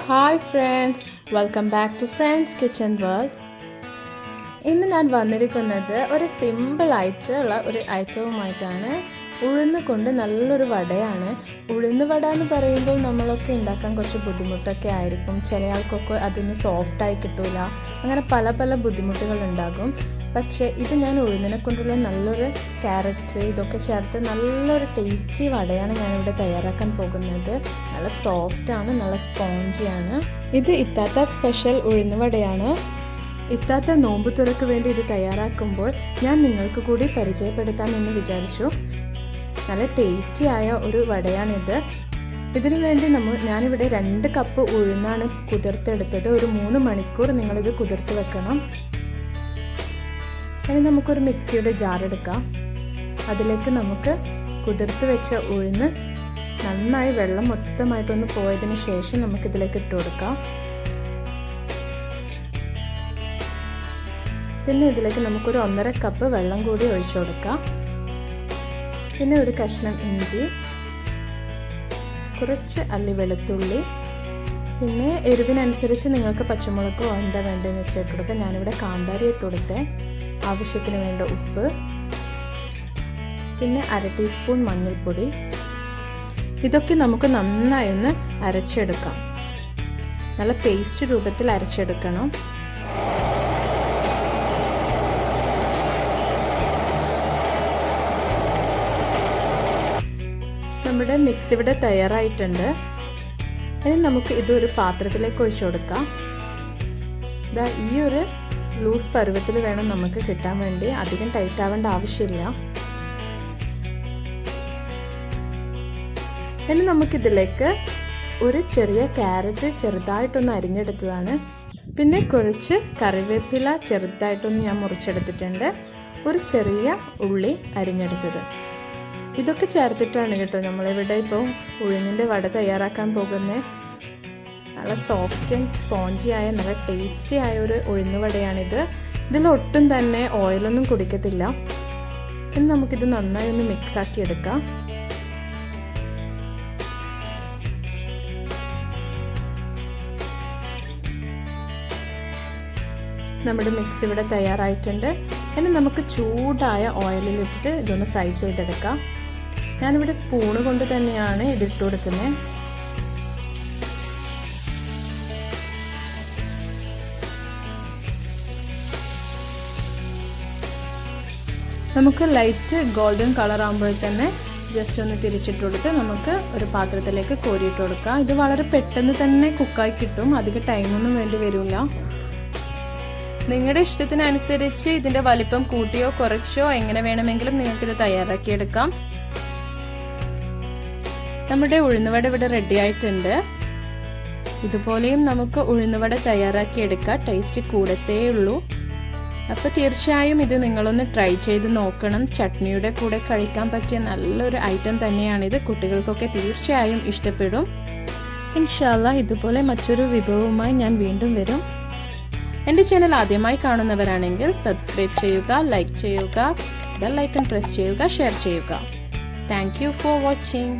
Hi friends, welcome back to friends kitchen world. ഇന്ന് ഞാൻ വന്നിരിക്കുന്നത് ഒരു സിമ്പിളായിട്ടുള്ള ഒരു ഐറ്റവുമായിട്ടാണ്. ഉഴുന്ന് കൊണ്ട് നല്ലൊരു വടയാണ്. ഉഴുന്ന് വട എന്ന് പറയുമ്പോൾ നമ്മളൊക്കെ ഉണ്ടാക്കാൻ കുറച്ച് ബുദ്ധിമുട്ടൊക്കെ ആയിരിക്കും. ചില ആൾക്കൊക്കെ അതൊന്ന് സോഫ്റ്റായി കിട്ടില്ല, അങ്ങനെ പല പല ബുദ്ധിമുട്ടുകൾ ഉണ്ടാകും. പക്ഷേ ഇത് ഞാൻ ഉഴുന്നിനെ കൊണ്ടുള്ള നല്ലൊരു ക്യാരറ്റ് ഇതൊക്കെ ചേർത്ത് നല്ലൊരു ടേസ്റ്റി വടയാണ് ഞാനിവിടെ തയ്യാറാക്കാൻ പോകുന്നത്. നല്ല സോഫ്റ്റാണ്, നല്ല സ്പോഞ്ചിയാണ്. ഇത് ഇത്താത്ത സ്പെഷ്യൽ ഉഴുന്ന് വടയാണ്. ഇത്താത്ത നോമ്പ് തുറക്ക് വേണ്ടി ഇത് തയ്യാറാക്കുമ്പോൾ ഞാൻ നിങ്ങൾക്ക് കൂടി പരിചയപ്പെടുത്താമെന്ന് വിചാരിച്ചു. നല്ല ടേസ്റ്റി ആയ ഒരു വടയാണിത്. ഇതിനു വേണ്ടി ഞാനിവിടെ 2 കപ്പ് ഉഴുന്നാണ് കുതിർത്തെടുത്തത്. ഒരു 3 മണിക്കൂർ നിങ്ങളിത് കുതിർത്ത് വെക്കണം. ഇനി നമുക്കൊരു മിക്സിയുടെ ജാർ എടുക്കാം. അതിലേക്ക് നമുക്ക് കുതിർത്ത് വെച്ച ഉഴുന്ന് നന്നായി വെള്ളം മൊത്തമായിട്ടൊന്ന് പോയതിന് ശേഷം നമുക്കിതിലേക്ക് ഇട്ട് കൊടുക്കാം. പിന്നെ ഇതിലേക്ക് നമുക്കൊരു 1.5 കപ്പ് വെള്ളം കൂടി ഒഴിച്ചു കൊടുക്കാം. പിന്നെ ഒരു കഷ്ണം ഇഞ്ചി, കുറച്ച് അല്ലി വെളുത്തുള്ളി, പിന്നെ എരിവിനനുസരിച്ച് നിങ്ങൾക്ക് പച്ചമുളകോ എന്താ വേണ്ടതെന്ന് വെച്ച് ഇട്ട് കൊടുക്കാം. ഞാനിവിടെ കാന്താരി ഇട്ട് കൊടുത്തേ. ആവശ്യത്തിന് വേണ്ട ഉപ്പ്, പിന്നെ 1/2 ടീസ്പൂൺ മഞ്ഞൾപ്പൊടി. ഇതൊക്കെ നമുക്ക് നന്നായി ഒന്ന് അരച്ചെടുക്കാം. നല്ല പേസ്റ്റ് രൂപത്തിൽ അരച്ചെടുക്കണം. നമ്മുടെ മിക്സ് ഇവിടെ തയ്യാറായിട്ടുണ്ട്. ഇനി നമുക്ക് ഇതൊരു പാത്രത്തിലേക്ക് ഒഴിച്ചു കൊടുക്കാം. ഇതാ ഈ ഒരു ലൂസ് പരുവത്തിൽ വേണം നമുക്ക് കിട്ടാൻ വേണ്ടി, അധികം ടൈറ്റ് ആവേണ്ട ആവശ്യമില്ല. ഇനി നമുക്കിതിലേക്ക് ഒരു ചെറിയ ക്യാരറ്റ് ചെറുതായിട്ടൊന്ന് അരിഞ്ഞെടുത്തതാണ്, പിന്നെ കുറച്ച് കറിവേപ്പില ചെറുതായിട്ടൊന്ന് ഞാൻ മുറിച്ചെടുത്തിട്ടുണ്ട്, ഒരു ചെറിയ ഉള്ളി അരിഞ്ഞെടുത്തത്. ഇതൊക്കെ ചേർത്തിട്ടാണ് കേട്ടോ നമ്മളിവിടെ ഇപ്പോൾ ഉഴുന്നിൻ്റെ വട തയ്യാറാക്കാൻ പോകുന്നത്. നല്ല സോഫ്റ്റ് ആൻഡ് സ്പോഞ്ചി ആയ നല്ല ടേസ്റ്റി ആയ ഒരു ഉഴുന്ന് വടയാണിത്. ഇതിലൊട്ടും തന്നെ ഓയിലൊന്നും കുടിക്കത്തില്ല. ഇനി നമുക്കിത് നന്നായി ഒന്ന് മിക്സാക്കി എടുക്കാം. നമ്മുടെ മിക്സ് ഇവിടെ തയ്യാറായിട്ടുണ്ട്. ഇനി നമുക്ക് ചൂടായ ഓയിലിലിട്ടിട്ട് ഇതൊന്ന് ഫ്രൈ ചെയ്തെടുക്കാം. ഞാനിവിടെ സ്പൂണ് കൊണ്ട് തന്നെയാണ് ഇതിട്ട് കൊടുക്കുന്നത്. നമുക്ക് ലൈറ്റ് ഗോൾഡൻ കളർ ആകുമ്പോൾ തന്നെ ജസ്റ്റ് ഒന്ന് തിരിച്ചിട്ട് കൊടുത്ത് നമുക്ക് ഒരു പാത്രത്തിലേക്ക് കോരിയിട്ട് കൊടുക്കാം. ഇത് വളരെ പെട്ടെന്ന് തന്നെ കുക്കായി കിട്ടും, അധികം ടൈമൊന്നും വേണ്ടി വരില്ല. നിങ്ങളുടെ ഇഷ്ടത്തിനനുസരിച്ച് ഇതിൻ്റെ വലിപ്പം കൂട്ടിയോ കുറച്ചോ എങ്ങനെ വേണമെങ്കിലും നിങ്ങൾക്കിത് തയ്യാറാക്കിയെടുക്കാം. നമ്മുടെ ഉഴുന്നുവട ഇവിടെ റെഡി ആയിട്ടുണ്ട്. ഇതുപോലെയും നമുക്ക് ഉഴുന്നുവട തയ്യാറാക്കിയെടുക്കാം. ടേസ്റ്റ് കൂടത്തേ ഉള്ളൂ. അപ്പോൾ തീർച്ചയായും ഇത് നിങ്ങളൊന്ന് ട്രൈ ചെയ്ത് നോക്കണം. ചട്നിയുടെ കൂടെ കഴിക്കാൻ പറ്റിയ നല്ലൊരു ഐറ്റം തന്നെയാണിത്. കുട്ടികൾക്കൊക്കെ തീർച്ചയായും ഇഷ്ടപ്പെടും. ഇൻഷാ അല്ലാഹ് ഇതുപോലെ മറ്റൊരു വിഭവവുമായി ഞാൻ വീണ്ടും വരും. എൻ്റെ ചാനൽ ആദ്യമായി കാണുന്നവരാണെങ്കിൽ സബ്സ്ക്രൈബ് ചെയ്യുക, ലൈക്ക് ചെയ്യുക, ബെൽ ഐക്കൺ പ്രസ് ചെയ്യുക, ഷെയർ ചെയ്യുക. Thank you for watching.